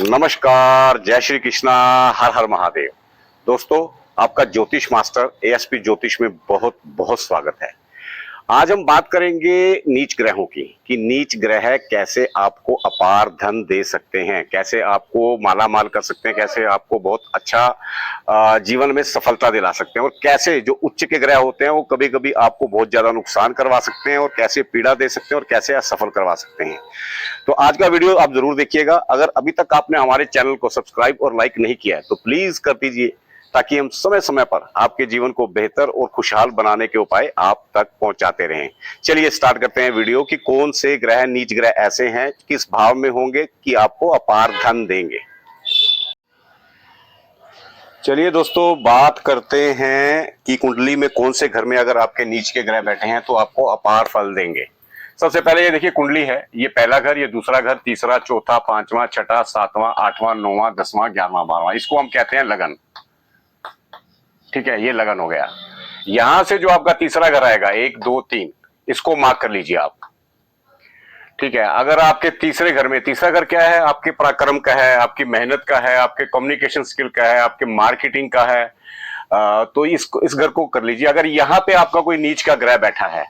नमस्कार, जय श्री कृष्णा, हर हर महादेव। दोस्तों, आपका ज्योतिष मास्टर एएसपी ज्योतिष में बहुत बहुत स्वागत है। आज हम बात करेंगे नीच ग्रहों की कि नीच ग्रह कैसे आपको अपार धन दे सकते हैं, कैसे आपको माला माल कर सकते हैं, कैसे आपको बहुत अच्छा जीवन में सफलता दिला सकते हैं, और कैसे जो उच्च के ग्रह होते हैं वो कभी कभी आपको बहुत ज्यादा नुकसान करवा सकते हैं, और कैसे पीड़ा दे सकते हैं, और कैसे असफल करवा सकते हैं। तो आज का वीडियो आप जरूर देखिएगा। अगर अभी तक आपने हमारे चैनल को सब्सक्राइब और लाइक नहीं किया है तो प्लीज कर दीजिए, ताकि हम समय समय पर आपके जीवन को बेहतर और खुशहाल बनाने के उपाय आप तक पहुंचाते रहें। चलिए स्टार्ट करते हैं वीडियो कि कौन से ग्रह नीच ग्रह ऐसे हैं, किस भाव में होंगे कि आपको अपार धन देंगे। चलिए दोस्तों, बात करते हैं कि कुंडली में कौन से घर में अगर आपके नीच के ग्रह बैठे हैं तो आपको अपार फल देंगे। सबसे पहले ये देखिए, कुंडली है, ये पहला घर, ये दूसरा घर, तीसरा, चौथा, पांचवा, छठा, सातवां, आठवां, नौवां, 10वां, 11वां, 12वां, इसको हम कहते हैं लगन। ठीक है, ये लगन हो गया। यहां से जो आपका तीसरा घर आएगा, 1 2 3, इसको मार्क कर लीजिए आप। ठीक है, अगर आपके तीसरे घर में, तीसरा घर क्या है, आपके पराक्रम का है, आपकी मेहनत का है, आपके कम्युनिकेशन स्किल का है, आपके मार्केटिंग का है, तो इस घर को कर लीजिए। अगर यहाँ पे आपका कोई नीच का ग्रह बैठा है,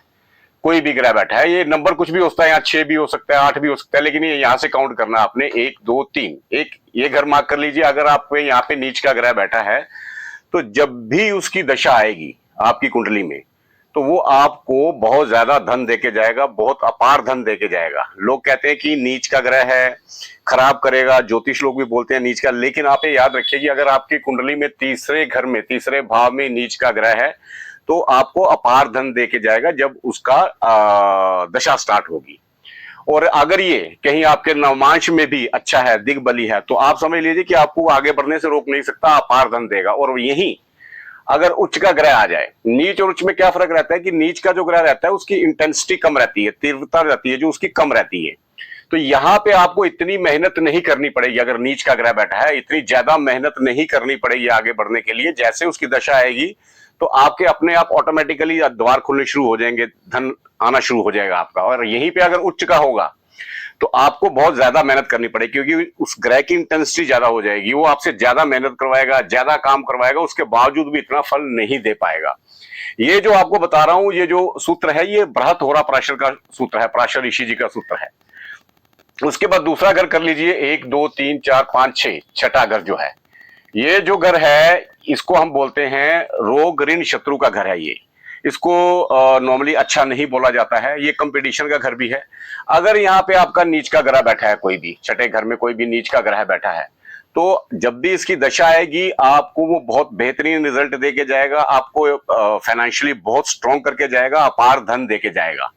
कोई भी ग्रह बैठा है, ये नंबर कुछ भी होता है, यहाँ 6 भी हो सकता है, 8 भी हो सकता है, लेकिन ये यहाँ से काउंट करना आपने, 1 2 3, एक ये घर मार्क कर लीजिए। अगर आप यहाँ पे नीच का ग्रह बैठा है तो जब भी उसकी दशा आएगी आपकी कुंडली में, तो वो आपको बहुत ज्यादा धन देके जाएगा, बहुत अपार धन देके जाएगा। लोग कहते हैं कि नीच का ग्रह है, खराब करेगा, ज्योतिष लोग भी बोलते हैं नीच का, लेकिन आप ये याद रखिए कि अगर आपकी कुंडली में तीसरे घर में, तीसरे भाव में नीच का ग्रह है तो आपको अपार धन देके जाएगा जब उसका दशा स्टार्ट होगी। और अगर ये कहीं आपके नवमांश में भी अच्छा है, दिग्बली है, तो आप समझ लीजिए कि आपको आगे बढ़ने से रोक नहीं सकता, अपार धन देगा। और यही अगर उच्च का ग्रह आ जाए, नीच और उच्च में क्या फर्क रहता है कि नीच का जो ग्रह रहता है उसकी इंटेंसिटी कम रहती है, तीव्रता रहती है जो उसकी कम रहती है। तो यहाँ पे आपको इतनी मेहनत नहीं करनी पड़ेगी। अगर नीच का ग्रह बैठा है, इतनी ज्यादा मेहनत नहीं करनी पड़ेगी आगे बढ़ने के लिए। जैसे उसकी दशा आएगी तो आपके अपने आप ऑटोमेटिकली द्वार खुलने शुरू हो जाएंगे, धन आना शुरू हो जाएगा आपका। और यहीं पे अगर उच्च का होगा तो आपको बहुत ज्यादा मेहनत करनी पड़ेगी, क्योंकि उस ग्रह की इंटेंसिटी ज्यादा हो जाएगी, वो आपसे ज्यादा मेहनत करवाएगा, ज्यादा काम करवाएगा, उसके बावजूद भी इतना फल नहीं दे पाएगा। ये जो आपको बता रहा हूं, ये जो सूत्र है, ये बृहत होरा पराशर का सूत्र है, पराशर ऋषि जी का सूत्र है। उसके बाद दूसरा घर कर लीजिए, 1 2 3 4 5 6, छठा घर जो है, ये जो घर है इसको हम बोलते हैं रोग ऋण शत्रु का घर है। ये इसको नॉर्मली अच्छा नहीं बोला जाता है, ये कंपटीशन का घर भी है। अगर यहाँ पे आपका नीच का ग्रह बैठा है, कोई भी छठे घर में कोई भी नीच का ग्रह बैठा है, तो जब भी इसकी दशा आएगी आपको वो बहुत बेहतरीन रिजल्ट देके जाएगा, आपको फाइनेंशियली बहुत स्ट्रॉन्ग करके जाएगा, अपार धन देके जाएगा।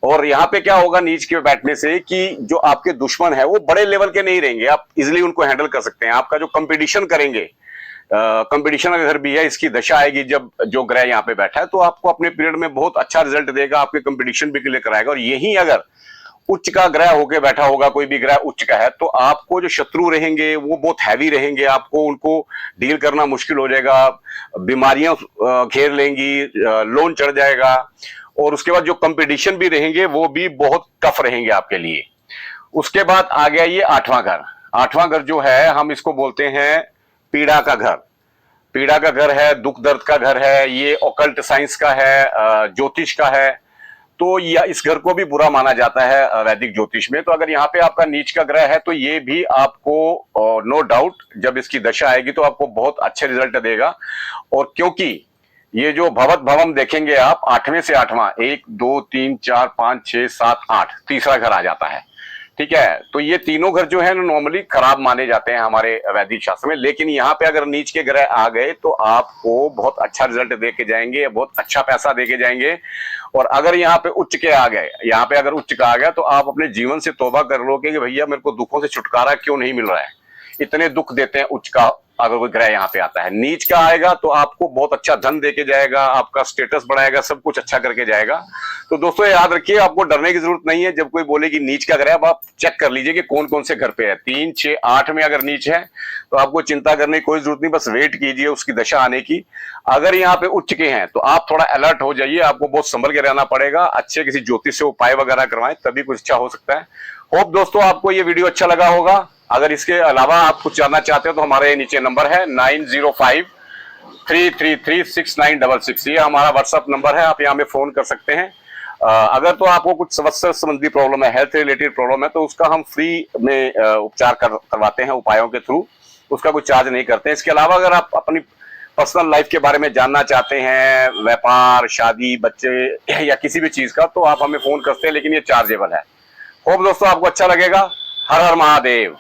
और यहाँ पे क्या होगा नीच के बैठने से कि जो आपके दुश्मन है वो बड़े लेवल के नहीं रहेंगे, आप इजिली उनको हैंडल कर सकते हैं। आपका जो कंपटीशन करेंगे, कंपटीशन का घर भी है, इसकी दशा आएगी जब जो ग्रह यहाँ पे बैठा है, तो आपको अपने पीरियड में बहुत अच्छा रिजल्ट देगा, आपके कंपटीशन भी क्लियर कराएगा। और यही अगर उच्च का ग्रह होके बैठा होगा, कोई भी ग्रह उच्च का है, तो आपको जो शत्रु रहेंगे वो बहुत हैवी रहेंगे, आपको उनको डील करना मुश्किल हो जाएगा, बीमारियां घेर लेंगी, लोन चढ़ जाएगा। और उसके बाद जो कंपटीशन भी रहेंगे वो भी बहुत टफ रहेंगे आपके लिए। उसके बाद आ गया ये आठवां घर। आठवां घर जो है हम इसको बोलते हैं पीड़ा का घर। पीड़ा का घर है, दुख दर्द का घर है, ये ऑकल्ट साइंस का है, ज्योतिष का है। तो इस घर को भी बुरा माना जाता है वैदिक ज्योतिष में। तो अगर यहाँ पे आपका नीच का ग्रह है तो ये भी आपको नो डाउट जब इसकी दशा आएगी तो आपको बहुत अच्छे रिजल्ट देगा। और क्योंकि ये जो भवत भवम देखेंगे आप, 8वें से 8वां, 1 2 3 4 5 6 7 8, तीसरा घर आ जाता है। ठीक है, तो ये तीनों घर जो है नॉर्मली खराब माने जाते हैं हमारे वैदिक शास्त्र में, लेकिन यहाँ पे अगर नीच के ग्रह आ गए तो आपको बहुत अच्छा रिजल्ट देके जाएंगे, बहुत अच्छा पैसा देके जाएंगे। और अगर यहाँ पे उच्च के आ गए, यहाँ पे अगर उच्च का आ गया तो आप अपने जीवन से तौबा कर लो कि भैया मेरे को दुखों से छुटकारा क्यों नहीं मिल रहा है, इतने दुख देते हैं उच्च का। अगर कोई ग्रह यहाँ पे आता है, नीच का आएगा तो आपको बहुत अच्छा धन देके जाएगा, आपका स्टेटस बढ़ाएगा, सब कुछ अच्छा करके जाएगा। तो दोस्तों याद रखिए, आपको डरने की जरूरत नहीं है। जब कोई बोले कि नीच का ग्रह, अब आप चेक कर लीजिए कि कौन कौन से घर पे है। 3 6 8 में अगर नीच है तो आपको चिंता करने की कोई जरूरत नहीं, बस वेट कीजिए उसकी दशा आने की। अगर यहाँ पे उच्च के हैं तो आप थोड़ा अलर्ट हो जाइए, आपको बहुत संभल के रहना पड़ेगा, अच्छे किसी ज्योतिष से उपाय वगैरह करवाएं, तभी कुछ अच्छा हो सकता है। होप दोस्तों आपको ये वीडियो अच्छा लगा होगा। अगर इसके अलावा आप कुछ जानना चाहते हो तो हमारे नीचे नंबर है 9053336966, ये हमारा व्हाट्सअप नंबर है, आप यहाँ पे फोन कर सकते हैं। अगर तो आपको कुछ स्वास्थ्य संबंधी प्रॉब्लम है, हेल्थ रिलेटेड प्रॉब्लम है, तो उसका हम फ्री में उपचार करवाते हैं उपायों के थ्रू, उसका कोई चार्ज नहीं करते हैं। इसके अलावा अगर आप अपनी पर्सनल लाइफ के बारे में जानना चाहते हैं, व्यापार, शादी, बच्चे या किसी भी चीज का, तो आप हमें फोन करते हैं, लेकिन ये चार्जेबल है। होप दोस्तों आपको अच्छा लगेगा। हर हर महादेव।